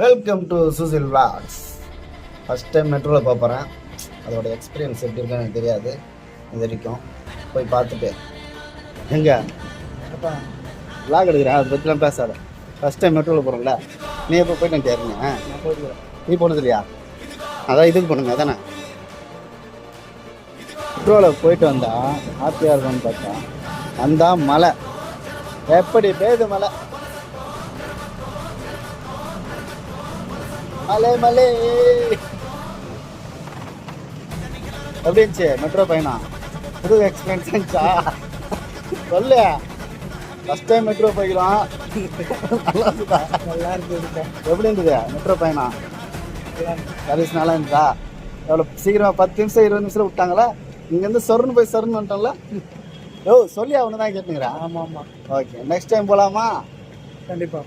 Welcome to Sushil vlogs. First time மெட்ரோவில் போகிறேன். அதோட எக்ஸ்பீரியன்ஸ் எப்படி இருக்குன்னு எனக்கு தெரியாது. இது வரைக்கும் போய் பார்த்துட்டு எங்கே விளாக் எடுக்கிறேன், அதை பற்றிலாம் பேசாத. ஃபஸ்ட் டைம் மெட்ரோவில் போகிறோம்ல, நீ எப்போ போயிட்டு தேருங்க? நீ போனது இல்லையா? அதான் இதுக்கு போனுங்க அதானே. மெட்ரோவில் போயிட்டு வந்தா ஹாப்பியாக இருக்கும்னு பார்த்தா வந்தா மழை. எப்படி பெய்யுது மழை, மலை மலை. எப்படி இருந்துச்சு மெட்ரோ பயணம்? புது எக்ஸ்பீரியன்ஸ் இருந்துச்சா? சொல்லு. ஃபஸ்ட் டைம் மெட்ரோ போய்க்கலாம். நல்லா இருக்குதா? நல்லா இருக்குது. எப்படி இருந்தது மெட்ரோ பயணம்? சர்வீஸ் நல்லா இருந்துச்சா? எவ்வளோ சீக்கிரமாக 10 நிமிஷம் 20 நிமிஷம் விட்டாங்களா? இங்கேருந்து சொருன்னு போய் சொருன்னு வந்துட்டோம்ல. ஓ சொல்லி அவனு தான் கேட்டுங்கிறா. ஆமாம் ஆமாம். ஓகே, நெக்ஸ்ட் டைம் போகலாமா? கண்டிப்பாக.